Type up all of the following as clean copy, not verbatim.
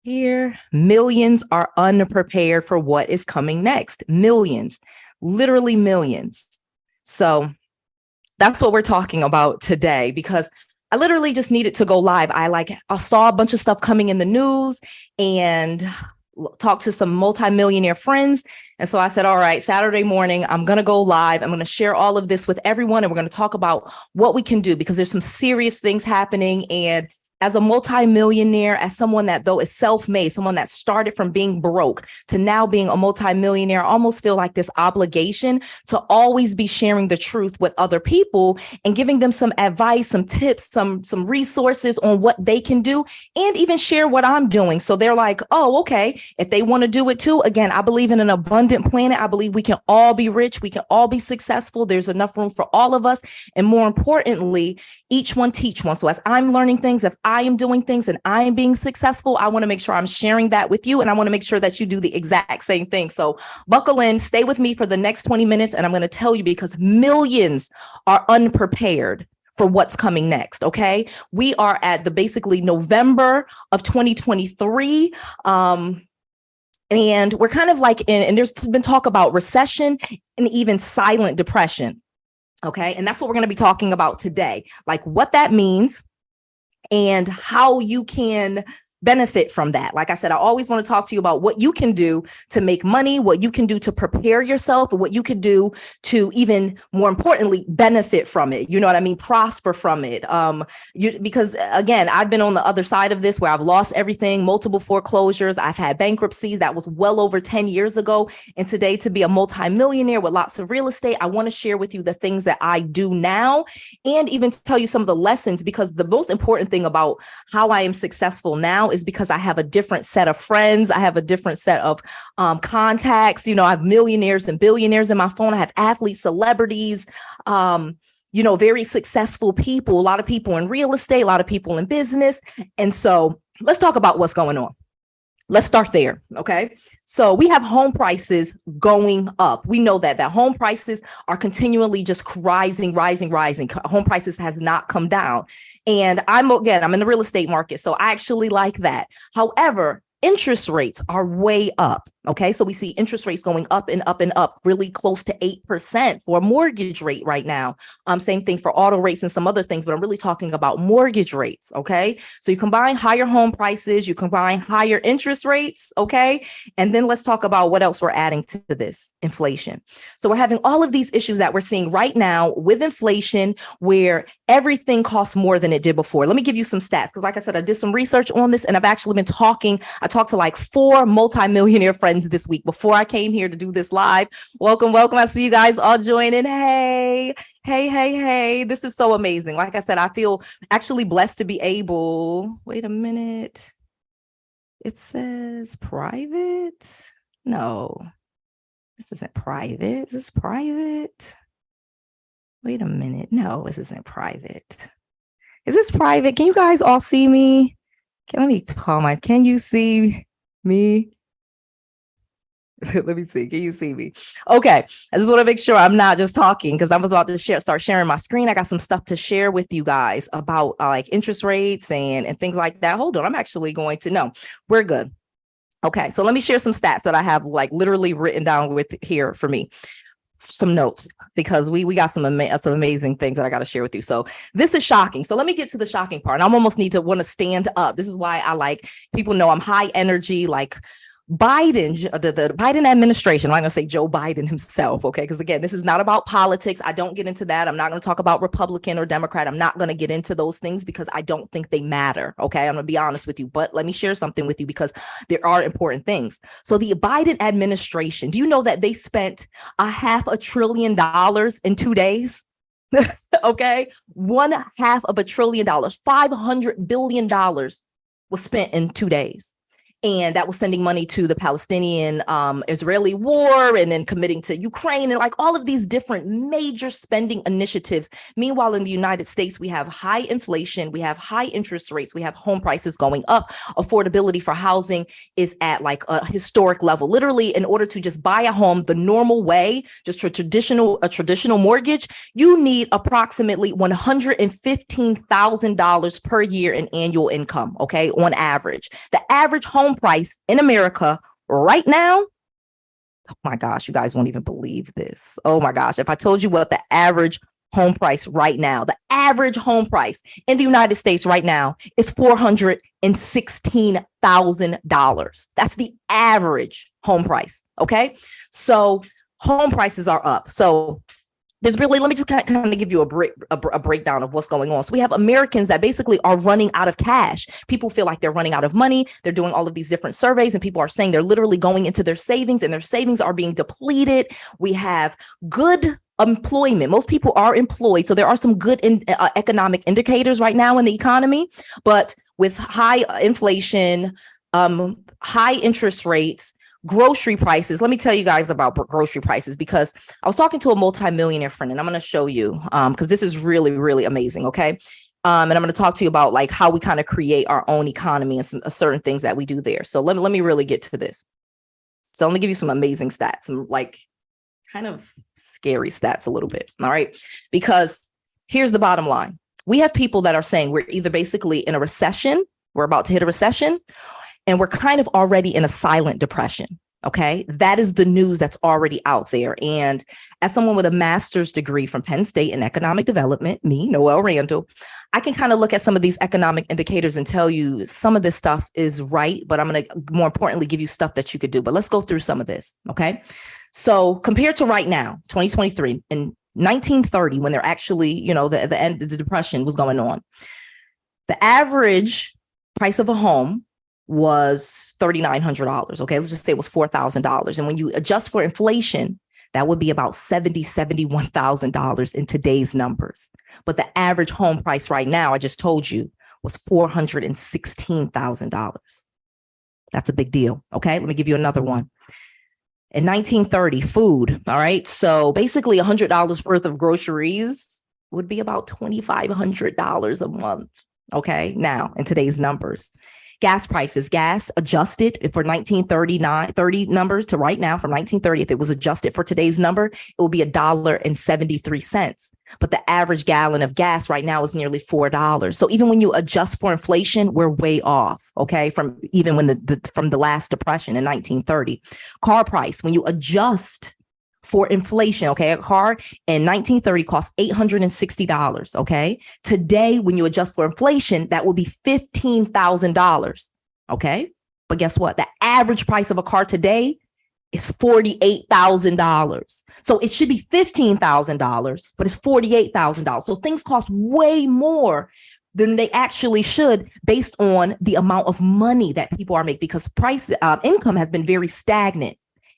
Here, millions are unprepared for what is coming next. Millions, literally millions. So that's what we're talking about today, because I literally just needed to go live. I saw a bunch of stuff coming in the news and talked to some multimillionaire friends. And so I said, all right, Saturday morning, I'm going to go live. I'm going to share all of this with everyone. And we're going to talk about what we can do, because there's some serious things happening. And as a multimillionaire, as someone that though is self-made, someone that started from being broke to now being a multimillionaire, I almost feel like this obligation to always be sharing the truth with other people and giving them some advice, some tips, some resources on what they can do, and even share what I'm doing. So they're like, oh, okay, if they want to do it too. Again, I believe in an abundant planet. I believe we can all be rich. We can all be successful. There's enough room for all of us. And more importantly, each one teach one. So as I'm learning things, as I am doing things and I am being successful, I want to make sure I'm sharing that with you. And I want to make sure that you do the exact same thing. So buckle in, stay with me for the next 20 minutes. And I'm going to tell you, because millions are unprepared for what's coming next. Okay. We are at the basically November of 2023. And we're kind of like and there's been talk about recession and even silent depression. Okay. And that's what we're going to be talking about today, like what that means and how you can benefit from that. Like I said, I always want to talk to you about what you can do to make money, what you can do to prepare yourself, and what you could do to, even more importantly, benefit from it. You know what I mean? Prosper from it. Because again, I've been on the other side of this, where I've lost everything, multiple foreclosures. I've had bankruptcies. That was well over 10 years ago. And today, to be a multimillionaire with lots of real estate, I want to share with you the things that I do now, and even tell you some of the lessons, because the most important thing about how I am successful now is because I have a different set of friends. I have a different set of contacts. You know, I have millionaires and billionaires in my phone. I have athletes, celebrities, very successful people, a lot of people in real estate, a lot of people in business. And so let's talk about what's going on. Let's start there. Okay. So we have home prices going up. We know that home prices are continually just rising. Home prices has not come down. And I'm in the real estate market, so I actually like that. However, interest rates are way up. Okay, so we see interest rates going up and up and up, really close to 8% for a mortgage rate right now. Same thing for auto rates and some other things, but I'm really talking about mortgage rates. Okay, so you combine higher home prices, you combine higher interest rates. Okay, and then let's talk about what else we're adding to this: inflation. So we're having all of these issues that we're seeing right now with inflation, where everything costs more than it did before. Let me give you some stats, because like I said, I did some research on this, and I've actually been I talked to like 4 multimillionaire friends this week before I came here to do this live. Welcome. I see you guys all joining. Hey. This is so amazing. Like I said, I feel actually blessed to be able. Wait a minute. It says private. No, this isn't private. Is this private? Wait a minute. No, this isn't private. Is this private? Can you guys all see me? Can you see me? Let me see. Can you see me? Okay. I just want to make sure I'm not just talking, because I was about to start sharing my screen. I got some stuff to share with you guys about like interest rates and things like that. Hold on. I'm actually going to know. We're good. Okay. So let me share some stats that I have like literally written down with here for me. Some notes, because we got some amazing things that I got to share with you. So this is shocking. So let me get to the shocking part. And I almost want to stand up. This is why I like, people know I'm high energy, like Biden, the Biden administration. I'm not going to say Joe Biden himself, okay? Because again, this is not about politics. I don't get into that. I'm not going to talk about Republican or Democrat. I'm not going to get into those things because I don't think they matter, okay? I'm going to be honest with you, but let me share something with you because there are important things. So the Biden administration, do you know that they spent $500 billion in 2 days? Okay, $500 billion, $500 billion was spent in 2 days. And that was sending money to the Palestinian Israeli war, and then committing to Ukraine, and like all of these different major spending initiatives. Meanwhile, in the United States, we have high inflation, we have high interest rates, we have home prices going up. Affordability for housing is at like a historic level. Literally, in order to just buy a home the normal way, just a traditional mortgage, you need approximately $115,000 per year in annual income, okay, on average. The average home home price in America right now, oh my gosh, you guys won't even believe this. Oh my gosh, if I told you what the average home price right now, the average home price in the United States right now is $416,000. That's the average home price. Okay. So home prices are up. So there's really, let me just kind of give you a breakdown of what's going on. So we have Americans that basically are running out of cash. People feel like they're running out of money. They're doing all of these different surveys and people are saying they're literally going into their savings and their savings are being depleted. We have good employment. Most people are employed. So there are some good economic indicators right now in the economy, but with high inflation, high interest rates, grocery prices. Let me tell you guys about grocery prices because I was talking to a multimillionaire friend and I'm going to show you because this is really, really amazing. Okay. And I'm going to talk to you about like how we kind of create our own economy and some certain things that we do there. So let me really get to this. So let me give you some amazing stats, some like kind of scary stats a little bit. All right. Because here's the bottom line. We have people that are saying we're either basically in a recession, we're about to hit a recession, and we're kind of already in a silent depression. Okay. That is the news that's already out there. And as someone with a master's degree from Penn State in economic development, me, Noelle Randall, I can kind of look at some of these economic indicators and tell you some of this stuff is right, but I'm going to more importantly give you stuff that you could do. But let's go through some of this. Okay. So compared to right now, 2023, in 1930, when they're actually, you know, the end of the depression was going on, the average price of a home was $3,900. Okay, let's just say it was $4,000. And when you adjust for inflation, that would be about $71,000 in today's numbers. But the average home price right now, I just told you, was $416,000. That's a big deal. Okay, let me give you another one. In 1930, food. All right. So basically $100 worth of groceries would be about $2,500 a month. Okay. Now in today's numbers, gas prices, gas adjusted for 30 numbers to right now from 1930. If it was adjusted for today's number, it will be $1.73. But the average gallon of gas right now is nearly $4. So even when you adjust for inflation, we're way off. Okay. From even when from the last depression in 1930. Car price, when you adjust for inflation, okay, a car in 1930 cost $860. Okay. Today, when you adjust for inflation, that will be $15,000. Okay. But guess what? The average price of a car today is $48,000. So it should be $15,000, but it's $48,000. So things cost way more than they actually should based on the amount of money that people are making because income has been very stagnant.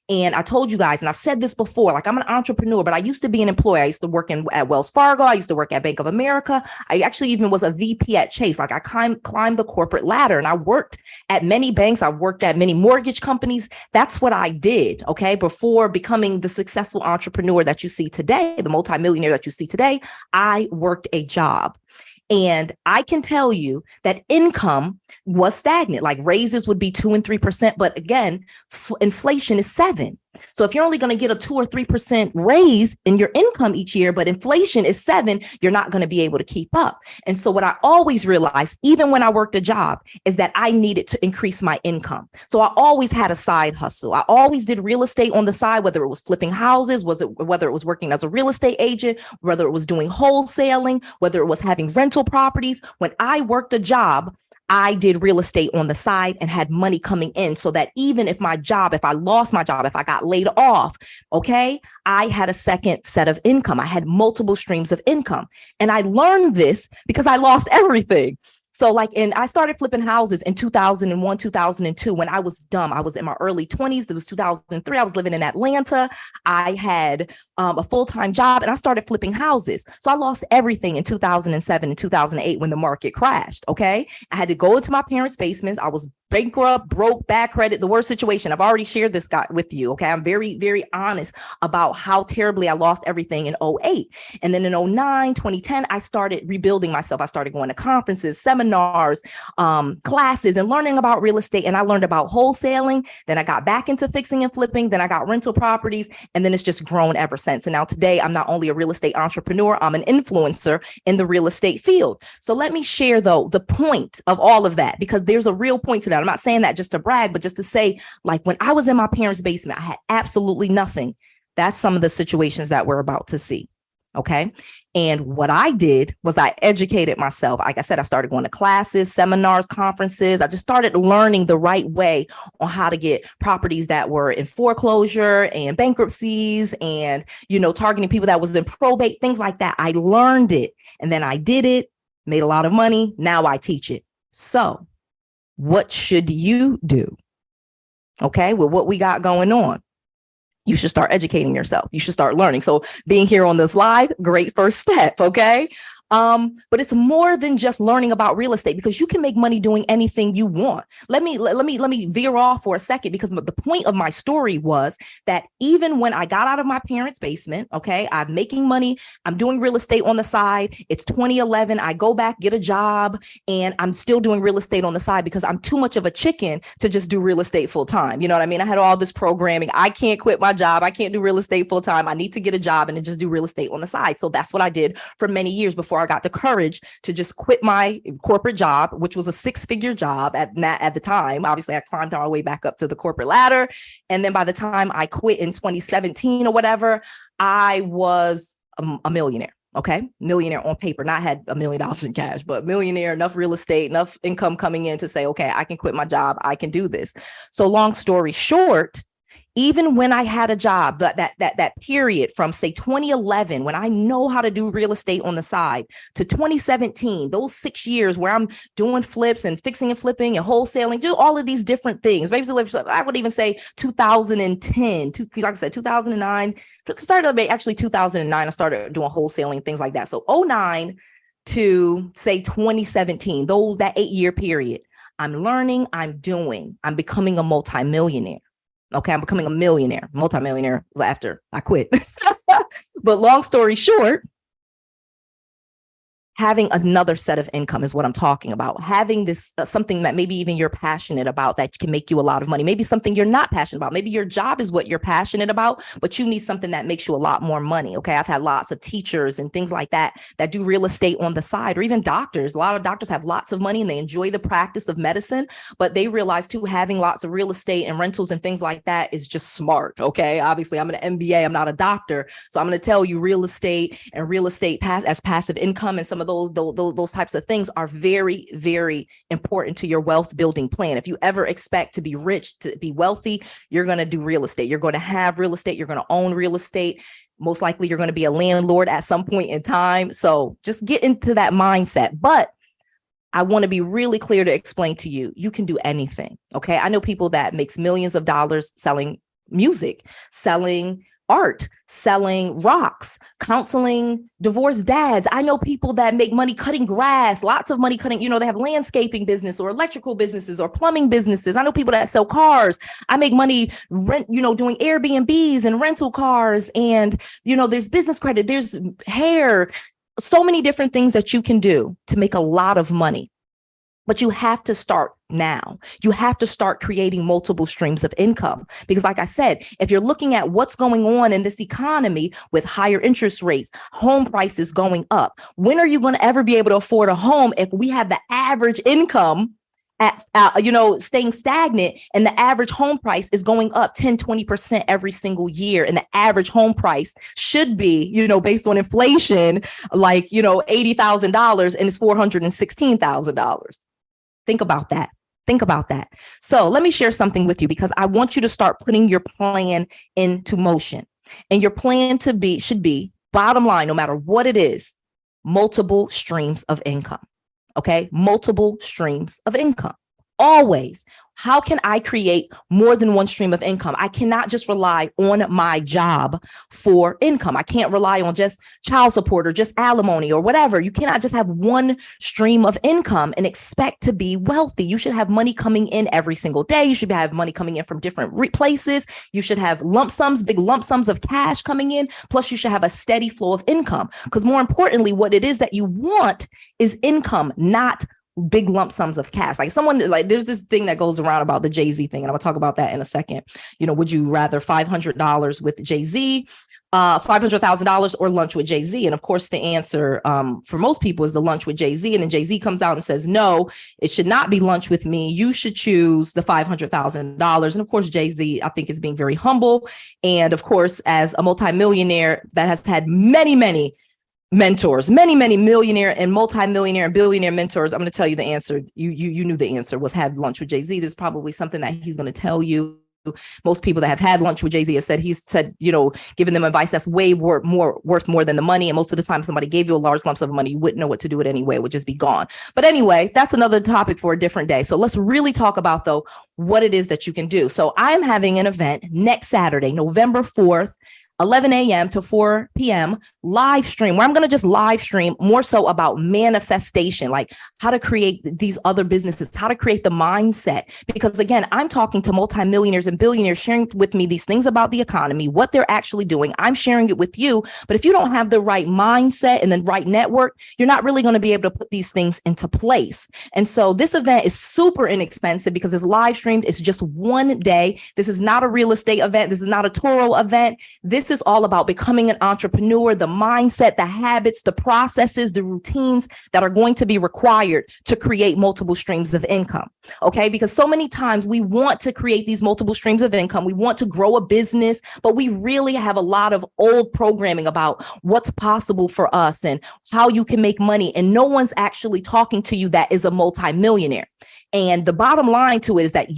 And I told you guys, and I've said this before, like I'm an entrepreneur, but I used to be an employee. I used to work at Wells Fargo. I used to work at Bank of America. I actually even was a VP at Chase. Like I climbed the corporate ladder and I worked at many banks. I worked at many mortgage companies. That's what I did. Okay. Before becoming the successful entrepreneur that you see today, the multimillionaire that you see today, I worked a job. And I can tell you that income was stagnant, like raises would be 2 and 3%. But again, inflation is 7. So if you're only going to get a 2 or 3% raise in your income each year, but inflation is 7, you're not going to be able to keep up. And so what I always realized, even when I worked a job, is that I needed to increase my income. So I always had a side hustle. I always did real estate on the side, whether it was flipping houses, whether it was working as a real estate agent, whether it was doing wholesaling, whether it was having rental properties. When I worked a job, I did real estate on the side and had money coming in so that even if I lost my job, if I got laid off, okay, I had a second set of income. I had multiple streams of income. And I learned this because I lost everything. So and I started flipping houses in 2001, 2002, when I was dumb. I was in my early 20s. It was 2003. I was living in Atlanta. I had a full-time job and I started flipping houses. So I lost everything in 2007 and 2008 when the market crashed. Okay. I had to go into my parents' basements. I was bankrupt, broke, bad credit, the worst situation. I've already shared this with you. Okay. I'm very, very honest about how terribly I lost everything in 2008. And then in 2009, 2010, I started rebuilding myself. I started going to conferences, seminars, seminars, classes, and learning about real estate. And I learned about wholesaling. Then I got back into fixing and flipping. Then I got rental properties. And then it's just grown ever since. And now today, I'm not only a real estate entrepreneur, I'm an influencer in the real estate field. So let me share, though, the point of all of that, because there's a real point to that. I'm not saying that just to brag, but just to say, like, when I was in my parents' basement, I had absolutely nothing. That's some of the situations that we're about to see. Okay. And what I did was I educated myself. Like I said, I started going to classes, seminars, conferences. I just started learning the right way on how to get properties that were in foreclosure and bankruptcies and, targeting people that was in probate, things like that. I learned it and then I did it, made a lot of money. Now I teach it. So what should you do? Okay. With what we got going on, you should start educating yourself. You should start learning. So being here on this live, great first step. Okay. But it's more than just learning about real estate, because you can make money doing anything you want. Let me veer off for a second, because the point of my story was that even when I got out of my parents' basement, okay, I'm making money, I'm doing real estate on the side. It's 2011. I go back, get a job, and I'm still doing real estate on the side because I'm too much of a chicken to just do real estate full time. You know what I mean? I had all this programming. I can't quit my job. I can't do real estate full time. I need to get a job and then just do real estate on the side. So that's what I did for many years before I got the courage to just quit my corporate job, which was a 6-figure job at the time. Obviously, I climbed my way back up to the corporate ladder. And then by the time I quit in 2017 or whatever, I was a millionaire. Okay. Millionaire on paper, not had $1 million in cash, but millionaire, enough real estate, enough income coming in to say, okay, I can quit my job. I can do this. So long story short, even when I had a job, that period from, say, 2011, when I know how to do real estate on the side, to 2017, those 6 years where I'm doing flips and fixing and flipping and wholesaling, do all of these different things. Maybe I would even say 2010, like I said, 2009, actually 2009, I started doing wholesaling, things like that. So 2009 to, say, 2017, that 8-year period, I'm learning, I'm becoming a multimillionaire. Okay, I'm becoming a millionaire, multimillionaire after I quit. But long story short, having another set of income is what I'm talking about. Having this something that maybe even you're passionate about that can make you a lot of money. Maybe something you're not passionate about. Maybe your job is what you're passionate about, but you need something that makes you a lot more money. Okay, I've had lots of teachers and things like that do real estate on the side, or even doctors. A lot of doctors have lots of money and they enjoy the practice of medicine, but they realize too, having lots of real estate and rentals and things like that is just smart. Okay, obviously I'm an MBA, I'm not a doctor, so I'm going to tell you real estate and real estate as passive income and some of those types of things are very, very important to your wealth building plan. If you ever expect to be rich, to be wealthy, you're going to do real estate. You're going to have real estate. You're going to own real estate. Most likely you're going to be a landlord at some point in time. So just get into that mindset. But I want to be really clear to explain to you, you can do anything. Okay. I know people that makes millions of dollars selling music, selling art, selling rocks, counseling divorced dads. I know people that make money cutting grass, lots of money cutting, they have landscaping business or electrical businesses or plumbing businesses. I know people that sell cars. I make money doing Airbnbs and rental cars. And, there's business credit, there's hair, so many different things that you can do to make a lot of money. But you have to start now. You have to start creating multiple streams of income. Because like I said, if you're looking at what's going on in this economy with higher interest rates, home prices going up, when are you going to ever be able to afford a home if we have the average income at, staying stagnant and the average home price is going up 10-20% every single year. And the average home price should be, based on inflation, like, $80,000 and it's $416,000. Think about that. Think about that. So let me share something with you, because I want you to start putting your plan into motion. And your plan should be, bottom line, no matter what it is, multiple streams of income. Okay. Multiple streams of income. Always. How can I create more than one stream of income? I cannot just rely on my job for income. I can't rely on just child support or just alimony or whatever. You cannot just have one stream of income and expect to be wealthy. You should have money coming in every single day. You should have money coming in from different places. You should have lump sums, big lump sums of cash coming in. Plus, you should have a steady flow of income. Because more importantly, what it is that you want is income, not big lump sums of cash. Like someone, like there's this thing that goes around about the Jay-Z thing, and I'm gonna talk about that in a second. Would you rather $500 with Jay-Z, $500,000 or lunch with Jay-Z? And of course, the answer for most people is the lunch with Jay-Z. And then Jay-Z comes out and says, no, it should not be lunch with me. You should choose the $500,000. And of course, Jay-Z, I think, is being very humble. And of course, as a multimillionaire that has had many mentors, many millionaire and multimillionaire and billionaire mentors, I'm going to tell you the answer. You knew the answer was have lunch with Jay-Z. There's probably something that he's going to tell you. Most people that have had lunch with Jay-Z have said giving them advice that's way worth more than the money. And most of the time somebody gave you a large lump sum of money, you wouldn't know what to do with it anyway. It would just be gone. But anyway, that's another topic for a different day. So let's really talk about, though, what it is that you can do. So I'm having an event next Saturday, November 4th, 11 a.m. to 4 p.m. live stream, where I'm going to just live stream more so about manifestation, like how to create these other businesses, how to create the mindset. Because again, I'm talking to multimillionaires and billionaires sharing with me these things about the economy, what they're actually doing. I'm sharing it with you. But if you don't have the right mindset and the right network, you're not really going to be able to put these things into place. And so this event is super inexpensive because it's live streamed. It's just one day. This is not a real estate event. This is not a Toro event. This is all about becoming an entrepreneur, the mindset, the habits, the processes, the routines that are going to be required to create multiple streams of income. Okay, because so many times we want to create these multiple streams of income. We want to grow a business, but we really have a lot of old programming about what's possible for us and how you can make money. And no one's actually talking to you that is a multimillionaire. And the bottom line to it is that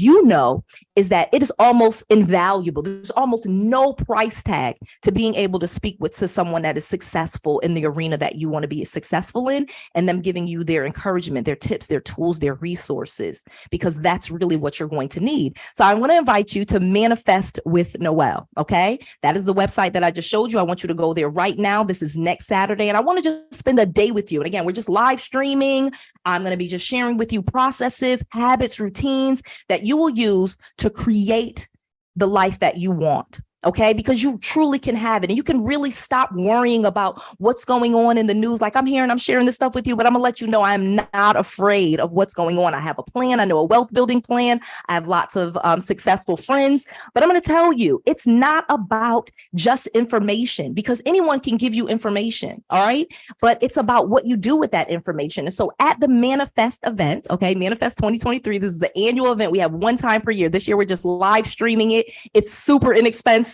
is that it is almost invaluable. There's almost no price tag to being able to speak to someone that is successful in the arena that you want to be successful in, and them giving you their encouragement, their tips, their tools, their resources, because that's really what you're going to need. So I want to invite you to Manifest with Noelle. Okay, that is the website that I just showed you. I want you to go there right now. This is next Saturday, and I want to just spend a day with you. And again, we're just live streaming. I'm going to be just sharing with you processes, habits, routines that you will use to create the life that you want. Okay, because you truly can have it, and you can really stop worrying about what's going on in the news. Like I'm here and I'm sharing this stuff with you, but I'm gonna let you know I'm not afraid of what's going on. I have a plan. I know a wealth building plan. I have lots of successful friends, but I'm gonna tell you, it's not about just information, because anyone can give you information. All right, but it's about what you do with that information. And so at the Manifest event, okay, Manifest 2023, this is the annual event. We have one time per year. This year we're just live streaming it. It's super inexpensive.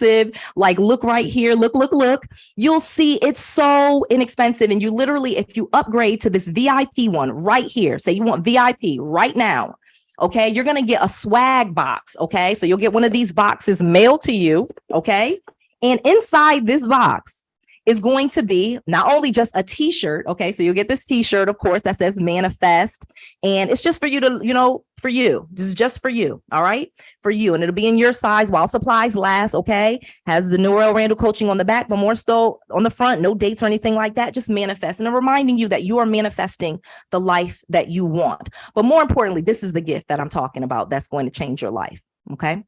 Like, look right here, look, you'll see it's so inexpensive. And you literally, if you upgrade to this VIP one right here, say you want VIP right now, okay, you're going to get a swag box. Okay, so you'll get one of these boxes mailed to you. Okay, and inside this box is going to be not only just a t-shirt. Okay, so you'll get this t-shirt, of course, that says Manifest, and it's just for you to, for you. This is just for you. All right, for you, and it'll be in your size while supplies last. Okay, has the Noelle Randall coaching on the back, but more so on the front. No dates or anything like that. Just Manifest, and I'm reminding you that you are manifesting the life that you want. But more importantly, this is the gift that I'm talking about that's going to change your life. Okay.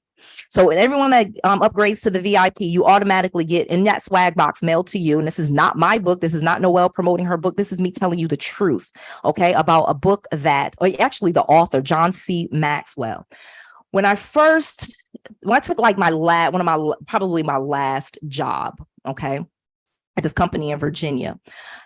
So everyone that upgrades to the VIP, you automatically get in that swag box mailed to you. And this is not my book. This is not Noelle promoting her book. This is me telling you the truth, okay, about a book that, or actually the author, John C. Maxwell. When I took like probably my last job, okay, at this company in Virginia,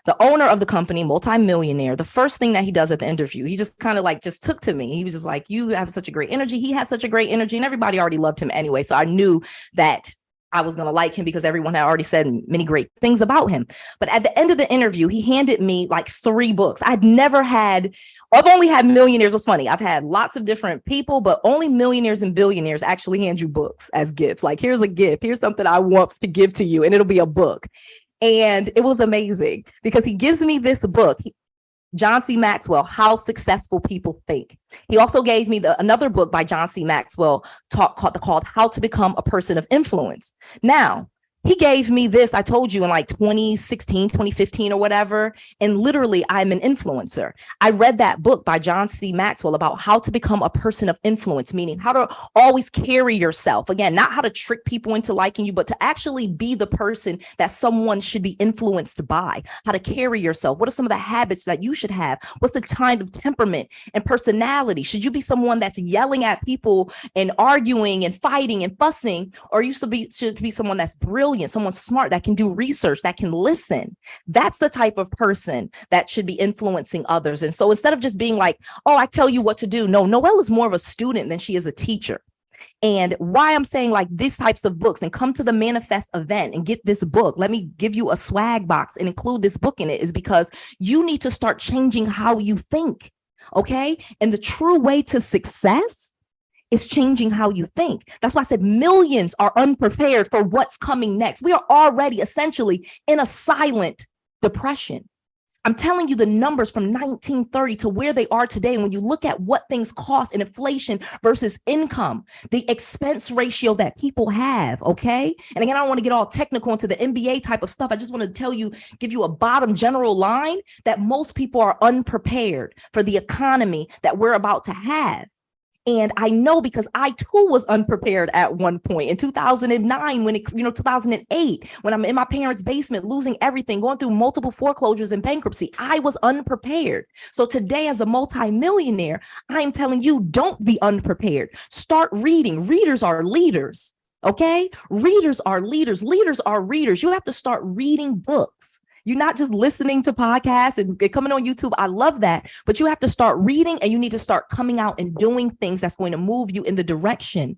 the owner of the company, multimillionaire, the first thing that he does at the interview, he just kind of like just took to me. He was just like, you have such a great energy. He had such a great energy, and everybody already loved him anyway. So I knew that I was going to like him because everyone had already said many great things about him. But at the end of the interview, he handed me like 3 books. I've only had millionaires. What's funny, I've had lots of different people, but only millionaires and billionaires actually hand you books as gifts. Like, here's a gift. Here's something I want to give to you, and it'll be a book. And it was amazing because he gives me this book, John C. Maxwell, How Successful People Think. He also gave me another book by John C. Maxwell called How to Become a Person of Influence. Now, He gave me this, I told you, in like 2016, 2015 or whatever. And literally, I'm an influencer. I read that book by John C. Maxwell about how to become a person of influence, meaning how to always carry yourself. Again, not how to trick people into liking you, but to actually be the person that someone should be influenced by, how to carry yourself. What are some of the habits that you should have? What's the kind of temperament and personality? Should you be someone that's yelling at people and arguing and fighting and fussing, or you should be someone that's brilliant, someone smart that can do research, that can listen? That's the type of person that should be influencing others. And so instead of just being like, oh, I tell you what to do. No, Noelle is more of a student than she is a teacher. And why I'm saying like these types of books, and come to the Manifest event and get this book. Let me give you a swag box and include this book in it, is because you need to start changing how you think. Okay. And the true way to success is changing how you think. That's why I said millions are unprepared for what's coming next. We are already essentially in a silent depression. I'm telling you the numbers from 1930 to where they are today. And when you look at what things cost in inflation versus income, the expense ratio that people have, okay? And again, I don't want to get all technical into the MBA type of stuff. I just want to tell you, give you a bottom general line that most people are unprepared for the economy that we're about to have. And I know because I too was unprepared at one point in 2009, 2008, when I'm in my parents' basement, losing everything, going through multiple foreclosures and bankruptcy. I was unprepared. So today, as a multimillionaire, I'm telling you, don't be unprepared. Start reading. Readers are leaders. Okay. Readers are leaders. Leaders are readers. You have to start reading books. You're not just listening to podcasts and coming on YouTube. I love that. But you have to start reading, and you need to start coming out and doing things that's going to move you in the direction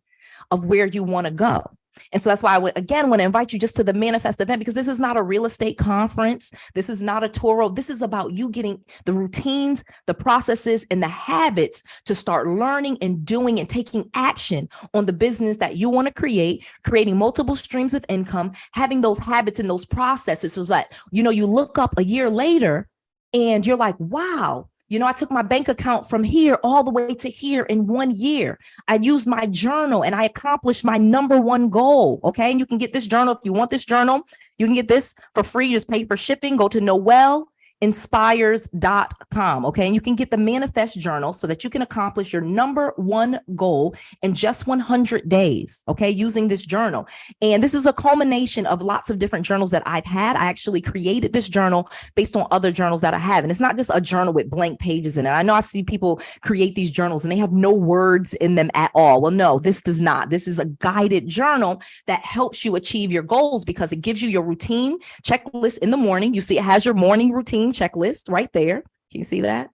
of where you want to go. And so that's why I want to invite you just to the Manifest event, because this is not a real estate conference. This is not a tour. This is about you getting the routines, the processes, and the habits to start learning and doing and taking action on the business that you want to create, creating multiple streams of income, having those habits and those processes so that, you look up a year later and you're like, wow. I took my bank account from here all the way to here in 1 year. I used my journal and I accomplished my number one goal. Okay. And you can get this journal. If you want this journal, you can get this for free. Just pay for shipping. Go to noelleinspires.com. Okay. And you can get the Manifest Journal so that you can accomplish your number one goal in just 100 days. Okay. Using this journal. And this is a culmination of lots of different journals that I've had. I actually created this journal based on other journals that I have. And it's not just a journal with blank pages in it. I know I see people create these journals and they have no words in them at all. Well, no, this does not. This is a guided journal that helps you achieve your goals because it gives you your routine checklist in the morning. You see, it has your morning routine checklist right there. Can you see that?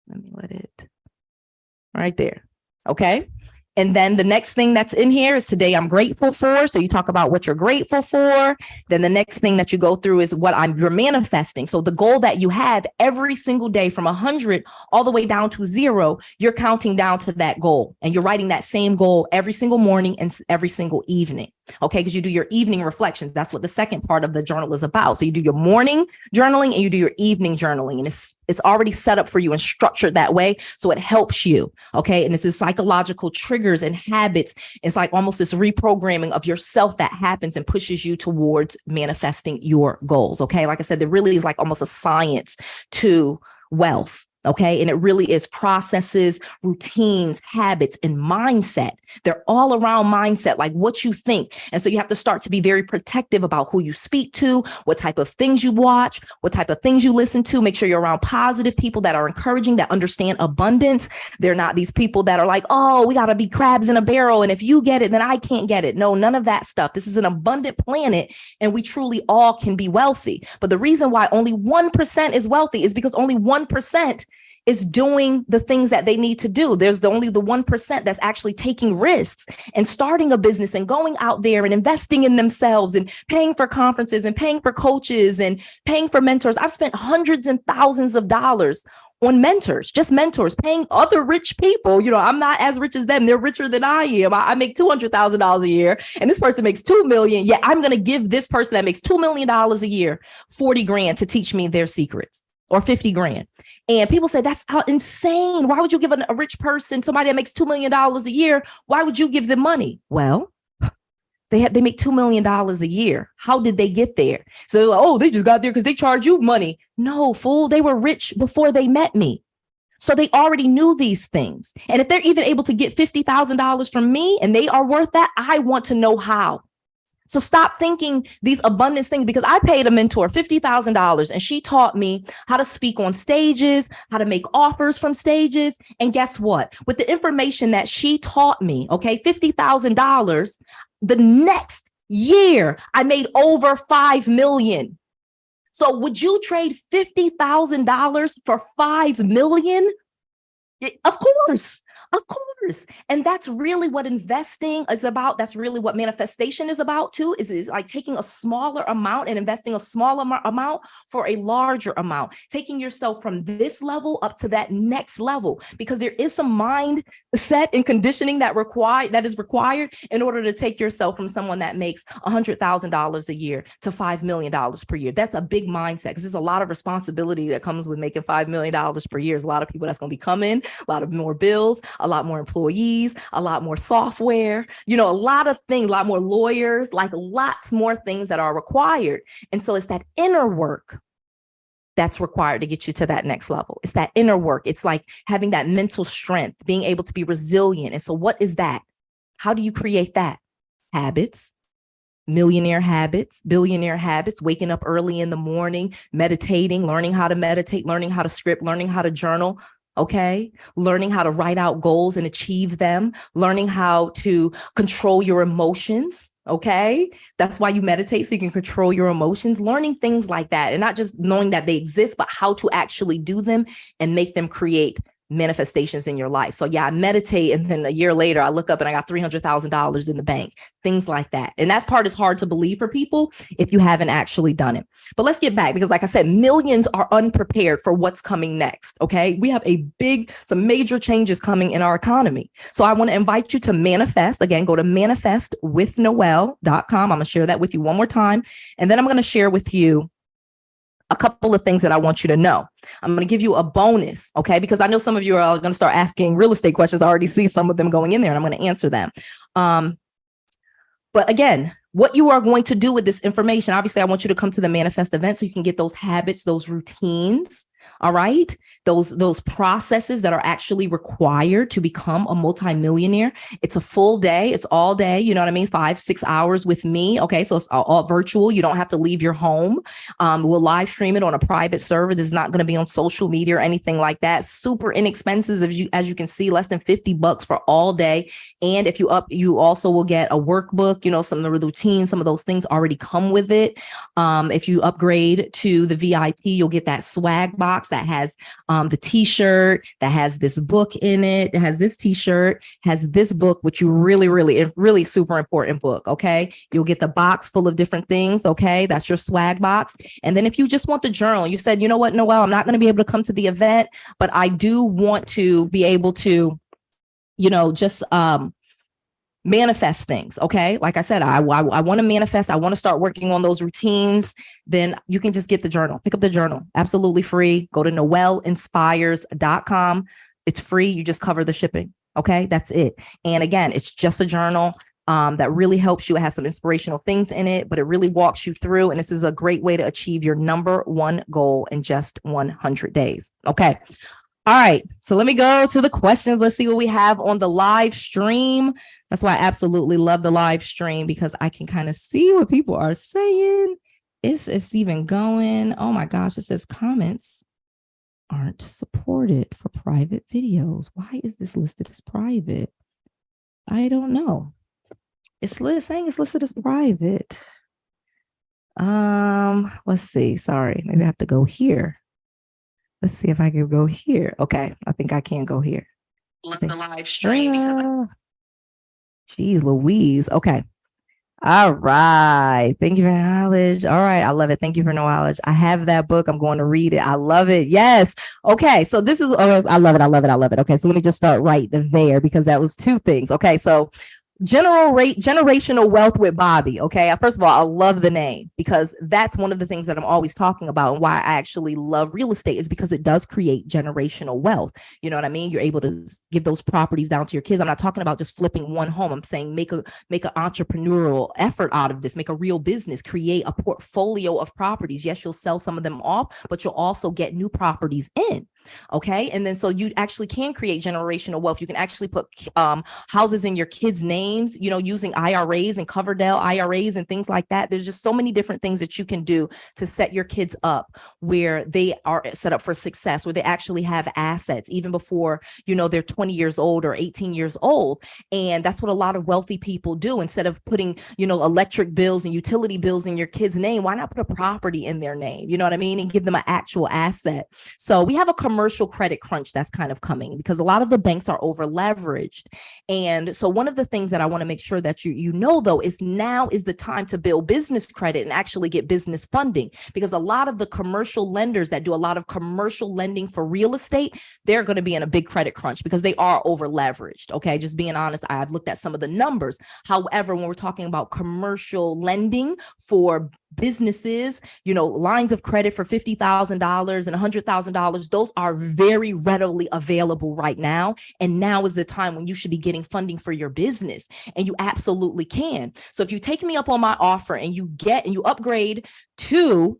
Let me right there. Okay. And then the next thing that's in here is today I'm grateful for. So you talk about what you're grateful for. Then the next thing that you go through is what you're manifesting. So the goal that you have every single day from 100 all the way down to 0, you're counting down to that goal. And you're writing that same goal every single morning and every single evening. Okay. Because you do your evening reflections. That's what the second part of the journal is about. So you do your morning journaling and you do your evening journaling. And it's already set up for you and structured that way. So it helps you. Okay. And it's this psychological triggers and habits. It's like almost this reprogramming of yourself that happens and pushes you towards manifesting your goals. Okay. Like I said, there really is like almost a science to wealth. Okay. And it really is processes, routines, habits, and mindset. They're all around mindset, like what you think. And so you have to start to be very protective about who you speak to, what type of things you watch, what type of things you listen to. Make sure you're around positive people that are encouraging, that understand abundance. They're not these people that are like, oh, we got to be crabs in a barrel. And if you get it, then I can't get it. No, none of that stuff. This is an abundant planet and we truly all can be wealthy. But the reason why only 1% is wealthy is because only 1% is doing the things that they need to do. There's only the 1% that's actually taking risks and starting a business and going out there and investing in themselves and paying for conferences and paying for coaches and paying for mentors. I've spent hundreds and thousands of dollars on mentors, just mentors, paying other rich people. I'm not as rich as them. They're richer than I am. I make $200,000 a year and this person makes 2 million. Yeah, I'm going to give this person that makes $2 million a year, 40 grand to teach me their secrets, or 50 grand. And people say, that's insane. Why would you give a rich person, somebody that makes $2 million a year? Why would you give them money? Well, They make $2 million a year. How did they get there? So, oh, they just got there because they charge you money. No, fool. They were rich before they met me. So they already knew these things. And if they're even able to get $50,000 from me and they are worth that, I want to know how. So stop thinking these abundance things, because I paid a mentor $50,000 and she taught me how to speak on stages, how to make offers from stages. And guess what? With the information that she taught me, okay, $50,000, the next year I made over 5 million. So would you trade $50,000 for 5 million? Of course. Of course. And that's really what investing is about. That's really what manifestation is about too, is like taking a smaller amount and investing a smaller amount for a larger amount, taking yourself from this level up to that next level, because there is some mindset and conditioning that is required in order to take yourself from someone that makes $100,000 a year to $5 million per year. That's a big mindset, because there's a lot of responsibility that comes with making $5 million per year. There's a lot of people that's going to be coming, a lot of more bills, a lot more employees, a lot more software, a lot of things, a lot more lawyers, like lots more things that are required. And so it's that inner work that's required to get you to that next level. It's that inner work. It's like having that mental strength, being able to be resilient. And so what is that? How do you create that? Habits, millionaire habits, billionaire habits, waking up early in the morning, meditating, learning how to meditate, learning how to script, learning how to journal. Okay. Learning how to write out goals and achieve them, learning how to control your emotions. Okay. That's why you meditate, so you can control your emotions, learning things like that, and not just knowing that they exist, but how to actually do them and make them create manifestations in your life. So yeah, I meditate, and then a year later I look up and I got $300,000 in the bank, things like that. And that part is hard to believe for people if you haven't actually done it. But let's get back, because like I said, millions are unprepared for what's coming next. Okay. We have some major changes coming in our economy. So I want to invite you to manifest. Again, go to manifestwithnoelle.com. I'm going to share that with you one more time. And then I'm going to share with you a couple of things that I want you to know. I'm going to give you a bonus, okay? Because I know some of you are going to start asking real estate questions. I already see some of them going in there, and I'm going to answer them. But again, what you are going to do with this information, obviously, I want you to come to the Manifest event so you can get those habits, those routines, all right? Those processes that are actually required to become a multimillionaire. It's a full day. It's all day. You know what I mean? 5-6 hours with me. Okay. So it's all virtual. You don't have to leave your home. We'll live stream it on a private server. This is not going to be on social media or anything like that. Super inexpensive. As you can see, less than $50 for all day. And if you also will get a workbook, some of the routines, some of those things already come with it. If you upgrade to the VIP, you'll get that swag box that has the t-shirt that has this book in it. It has this t-shirt, has this book, which you really super important book. Okay. You'll get the box full of different things. Okay. That's your swag box. And then if you just want the journal, you said, you know what, Noelle, I'm not going to be able to come to the event, but I do want to be able to, just manifest things. Okay. Like I said, I want to manifest. I want to start working on those routines. Then you can just get the journal, pick up the journal, absolutely free. Go to noelleinspires.com. It's free. You just cover the shipping. Okay. That's it. And again, it's just a journal that really helps you. It has some inspirational things in it, but it really walks you through. And this is a great way to achieve your number one goal in just 100 days. Okay. All right. So let me go to the questions. Let's see what we have on the live stream. That's why I absolutely love the live stream, because I can kind of see what people are saying. If it's even going. Oh my gosh. It says comments aren't supported for private videos. Why is this listed as private? I don't know. It's saying it's listed as private. Let's see. Sorry. Maybe I have to go here. Let's see if I can go here. Okay. I think I can go here. Love the live stream. Geez Louise. Okay. All right. Thank you for knowledge. All right. I love it. Thank you for knowledge. I have that book. I'm going to read it. I love it. Yes. Okay. So this is, I love it. I love it. I love it. Okay. So let me just start right there, because that was two things. Okay. So Generational wealth with Bobby. Okay. First of all, I love the name because that's one of the things that I'm always talking about, and why I actually love real estate is because it does create generational wealth. You know what I mean? You're able to give those properties down to your kids. I'm not talking about just flipping one home. I'm saying make an entrepreneurial effort out of this, make a real business, create a portfolio of properties. Yes, you'll sell some of them off, but you'll also get new properties in. Okay. And then so you actually can create generational wealth. You can actually put houses in your kids' names, you know, using IRAs and Coverdell IRAs and things like that. There's just so many different things that you can do to set your kids up where they are set up for success, where they actually have assets even before, you know, they're 20 years old or 18 years old. And that's what a lot of wealthy people do. Instead of putting, you know, electric bills and utility bills in your kid's name, why not put a property in their name? You know what I mean? And give them an actual asset. So we have a commercial credit crunch that's kind of coming because a lot of the banks are over leveraged. And so one of the things that I want to make sure that you know, though, is now is the time to build business credit and actually get business funding, because a lot of the commercial lenders that do a lot of commercial lending for real estate, they're going to be in a big credit crunch because they are over leveraged. Okay. Just being honest, I've looked at some of the numbers. However, when we're talking about commercial lending for businesses, you know, lines of credit for $50,000 and $100,000, those are very readily available right now. And now is the time when you should be getting funding for your business, and you absolutely can. So if you take me up on my offer and you upgrade to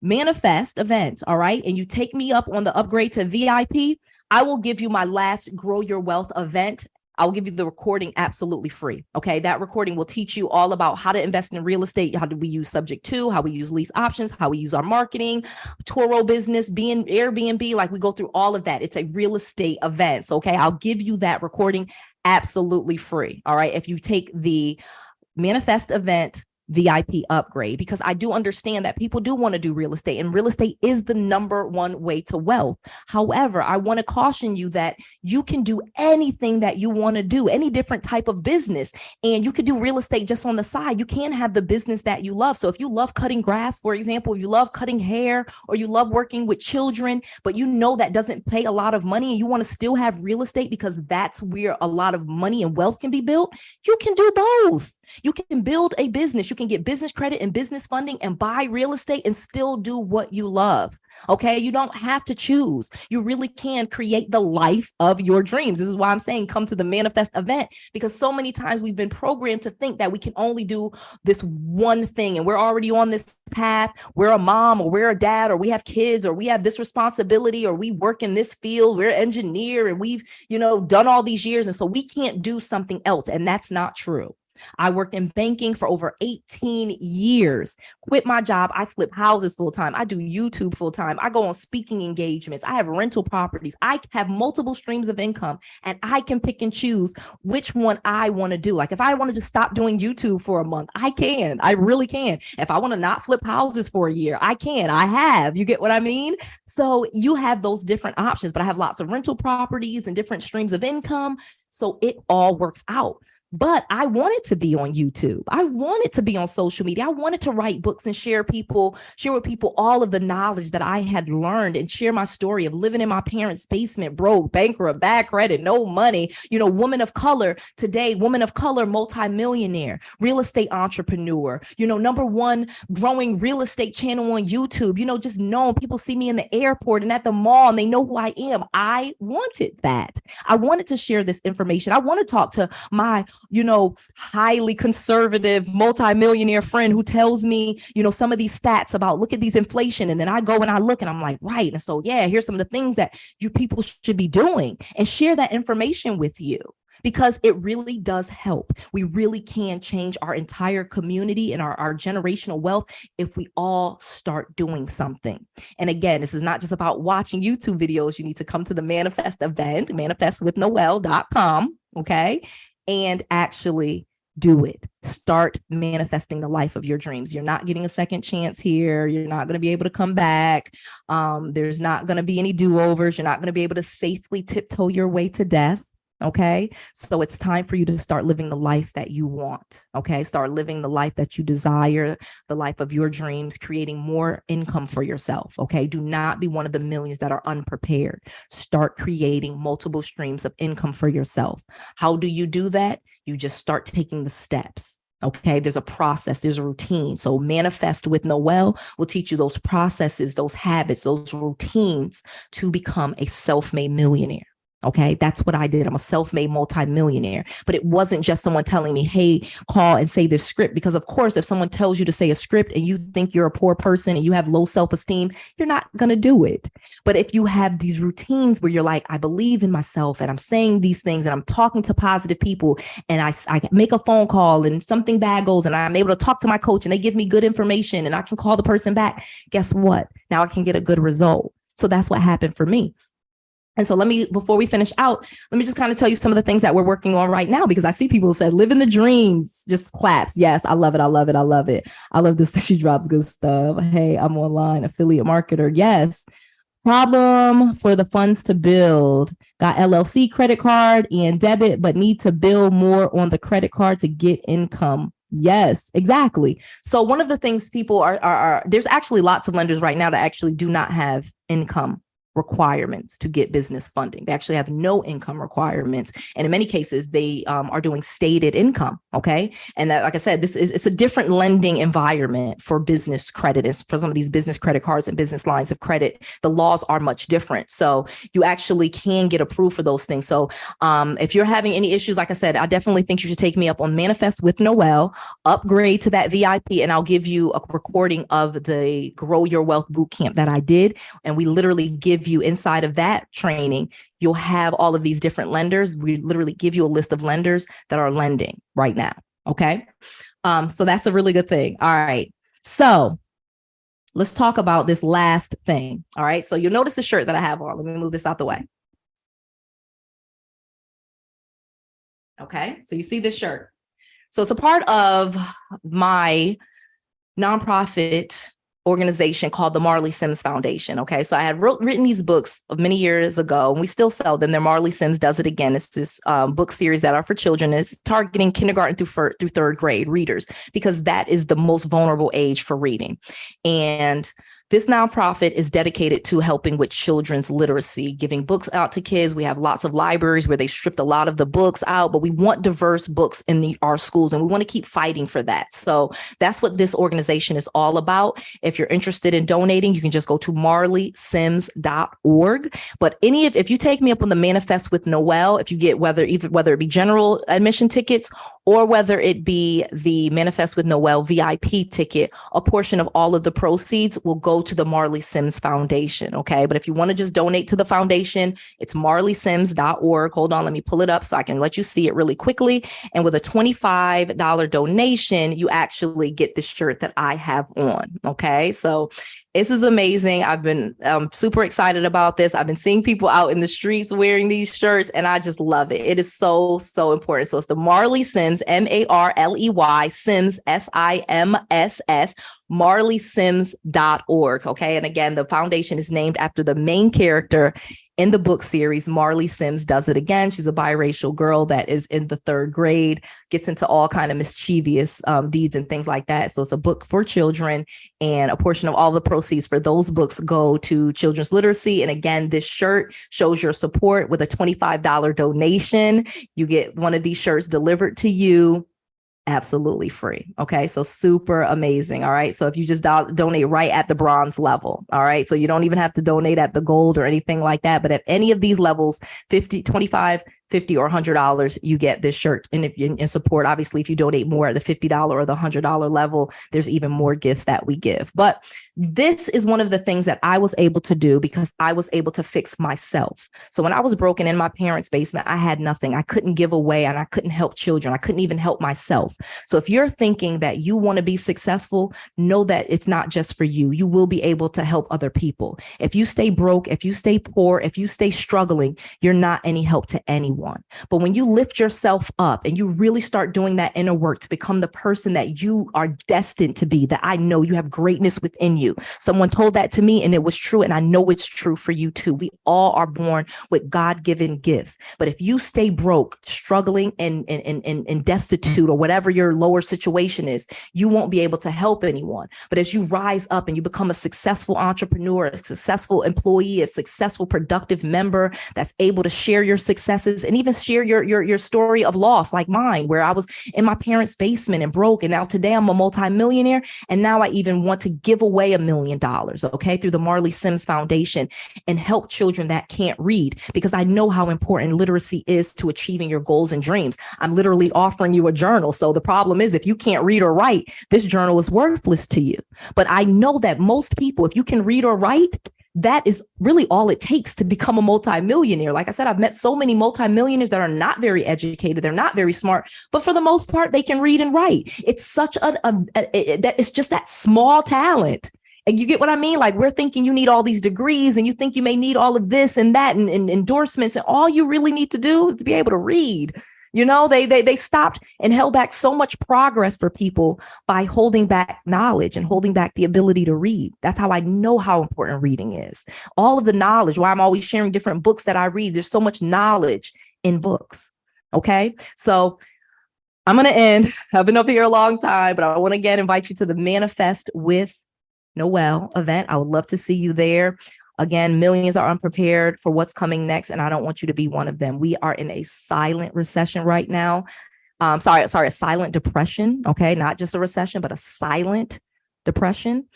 Manifest events, all right, and you take me up on the upgrade to VIP, I will give you my last Grow Your Wealth event. I will give you the recording absolutely free. Okay. That recording will teach you all about how to invest in real estate. How do we use subject to, how we use lease options, how we use our marketing, Toro business, being Airbnb. Like, we go through all of that. It's a real estate event. So, okay. I'll give you that recording absolutely free. All right. If you take the Manifest event VIP upgrade, because I do understand that people do want to do real estate, and real estate is the number one way to wealth. However, I want to caution you that you can do anything that you want to do, any different type of business, and you could do real estate just on the side. You can have the business that you love. So if you love cutting grass, for example, you love cutting hair, or you love working with children, but you know that doesn't pay a lot of money, and you want to still have real estate because that's where a lot of money and wealth can be built, you can do both. You can build a business. You can get business credit and business funding and buy real estate and still do what you love. Okay. You don't have to choose. You really can create the life of your dreams. This is why I'm saying come to the Manifest event, because so many times we've been programmed to think that we can only do this one thing, and we're already on this path. We're a mom, or we're a dad, or we have kids, or we have this responsibility, or we work in this field. We're an engineer, and we've, you know, done all these years. And so we can't do something else. And that's not true. I worked in banking for over 18 years, quit my job. I flip houses full time. I do YouTube full time. I go on speaking engagements. I have rental properties. I have multiple streams of income, and I can pick and choose which one I want to do. Like, if I want to just stop doing YouTube for a month, I can. I really can. If I want to not flip houses for a year, I can. I have. You get what I mean? So you have those different options, but I have lots of rental properties and different streams of income. So it all works out. But I wanted to be on YouTube. I wanted to be on social media. I wanted to write books and share with people all of the knowledge that I had learned, and share my story of living in my parents' basement, broke, bankrupt, bad credit, no money, you know, woman of color today, woman of color, multimillionaire, real estate entrepreneur, you know, #1 growing real estate channel on YouTube, you know, just known. People see me in the airport and at the mall, and they know who I am. I wanted that. I wanted to share this information. I want to talk to my, you know, highly conservative multimillionaire friend who tells me, you know, some of these stats about, look at these inflation. And then I go and I look and I'm like, right. And so, yeah, here's some of the things that you people should be doing, and share that information with you, because it really does help. We really can change our entire community and our generational wealth if we all start doing something. And again, this is not just about watching YouTube videos. You need to come to the Manifest event, manifestwithnoelle.com. Okay. And actually do it. Start manifesting the life of your dreams. You're not getting a second chance here. You're not going to be able to come back. There's not going to be any do-overs. You're not going to be able to safely tiptoe your way to death. Okay. So it's time for you to start living the life that you want. Okay. Start living the life that you desire, the life of your dreams, creating more income for yourself. Okay. Do not be one of the millions that are unprepared. Start creating multiple streams of income for yourself. How do you do that? You just start taking the steps. Okay, there's a process, there's a routine. So Manifest with Noelle will teach you those processes, those habits, those routines to become a self-made millionaire. Okay, that's what I did. I'm a self-made multimillionaire. But it wasn't just someone telling me, hey, call and say this script. Because of course, if someone tells you to say a script and you think you're a poor person and you have low self-esteem, you're not going to do it. But if you have these routines where you're like, I believe in myself and I'm saying these things and I'm talking to positive people and I make a phone call and something bad goes and I'm able to talk to my coach and they give me good information and I can call the person back, guess what? Now I can get a good result. So that's what happened for me. And so before we finish out, let me just kind of tell you some of the things that we're working on right now, because I see people who said, live in the dreams, just claps. Yes, I love it. I love it. I love it. I love this. She drops good stuff. Hey, I'm online affiliate marketer. Yes. Problem for the funds to build. Got LLC credit card and debit, but need to build more on the credit card to get income. Yes, exactly. So one of the things people are there's actually lots of lenders right now that actually do not have income requirements to get business funding. They actually have no income requirements. And in many cases, they are doing stated income. Okay. And that, like I said, it's a different lending environment for business credit. And for some of these business credit cards and business lines of credit, the laws are much different. So you actually can get approved for those things. So if you're having any issues, like I said, I definitely think you should take me up on Manifest with Noelle, upgrade to that VIP, and I'll give you a recording of the Grow Your Wealth Bootcamp that I did. And we literally give you inside of that training, you'll have all of these different lenders. We literally give you a list of lenders that are lending right now. Okay. So that's a really good thing. All right. So let's talk about this last thing. All right. So you'll notice the shirt that I have on. Let me move this out the way. Okay. So you see this shirt. So it's a part of my nonprofit organization called the Marley Sims Foundation. Okay. So I had written these books many years ago and we still sell them. They're Marley Sims Does It Again. It's this book series that are for children. It's targeting kindergarten through third grade readers, because that is the most vulnerable age for reading. And this nonprofit is dedicated to helping with children's literacy, giving books out to kids. We have lots of libraries where they stripped a lot of the books out, but we want diverse books in our schools, and we want to keep fighting for that. So that's what this organization is all about. If you're interested in donating, you can just go to marleysims.org. But if you take me up on the Manifest with Noelle, if you get whether it be general admission tickets or whether it be the Manifest with Noelle VIP ticket, a portion of all of the proceeds will go to the Marley Sims Foundation. Okay. But if you want to just donate to the foundation, it's marleysims.org. Hold on. Let me pull it up so I can let you see it really quickly. And with a $25 donation, you actually get the shirt that I have on. Okay. So this is amazing. I've been super excited about this. I've been seeing people out in the streets wearing these shirts, and I just love it. It is so, so important. So it's the Marley Sims, MARLEY, Sims, SIMSS, marleysims.org. Okay. And again, the foundation is named after the main character in the book series, Marley Sims Does It Again. She's a biracial girl that is in the third grade, gets into all kind of mischievous deeds and things like that. So it's a book for children, and a portion of all the proceeds for those books go to children's literacy. And again, this shirt shows your support. With a $25 donation, you get one of these shirts delivered to you absolutely free. Okay. So super amazing. All right. So if you just donate right at the bronze level. All right. So you don't even have to donate at the gold or anything like that. But at any of these levels, 50, 25, 50 or $100, you get this shirt. And if you in support, obviously, if you donate more at the $50 or the $100 level, there's even more gifts that we give. But this is one of the things that I was able to do because I was able to fix myself. So when I was broken in my parents' basement, I had nothing. I couldn't give away and I couldn't help children. I couldn't even help myself. So if you're thinking that you want to be successful, know that it's not just for you. You will be able to help other people. If you stay broke, if you stay poor, if you stay struggling, you're not any help to anyone. But when you lift yourself up and you really start doing that inner work to become the person that you are destined to be, that I know you have greatness within you. Someone told that to me and it was true. And I know it's true for you too. We all are born with God-given gifts. But if you stay broke, struggling and destitute or whatever your lower situation is, you won't be able to help anyone. But as you rise up and you become a successful entrepreneur, a successful employee, a successful productive member that's able to share your successes tips and even share your story of loss, like mine, where I was in my parents' basement and broke. And now today I'm a multimillionaire. And now I even want to give away $1 million, okay, through the Marley Sims Foundation and help children that can't read, because I know how important literacy is to achieving your goals and dreams. I'm literally offering you a journal. So the problem is, if you can't read or write, this journal is worthless to you. But I know that most people, if you can read or write, that is really all it takes to become a multimillionaire. Like I said, I've met so many multimillionaires that are not very educated. They're not very smart, but for the most part, they can read and write. It's such that it's just that small talent. And you get what I mean? Like, we're thinking you need all these degrees and you think you may need all of this and that and endorsements. And all you really need to do is to be able to read. You know, they stopped and held back so much progress for people by holding back knowledge and holding back the ability to read. That's how I know how important reading is. All of the knowledge, why I'm always sharing different books that I read. There's so much knowledge in books. Okay, so I'm going to end. I've been up here a long time, but I want to again invite you to the Manifest with Noelle event. I would love to see you there. Again, millions are unprepared for what's coming next, and I don't want you to be one of them. We are in a silent recession right now. A silent depression. Okay, not just a recession, but a silent depression.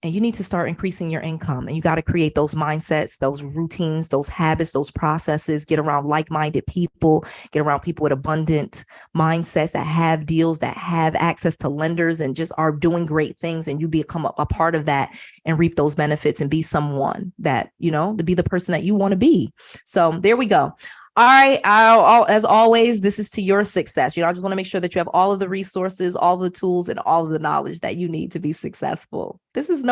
And you need to start increasing your income, and you got to create those mindsets, those routines, those habits, those processes, get around like-minded people, get around people with abundant mindsets that have deals, that have access to lenders and just are doing great things. And you become a part of that and reap those benefits and be someone that, you know, to be the person that you want to be. So there we go. All right. As always, this is to your success. You know, I just want to make sure that you have all of the resources, all the tools, and all of the knowledge that you need to be successful. This is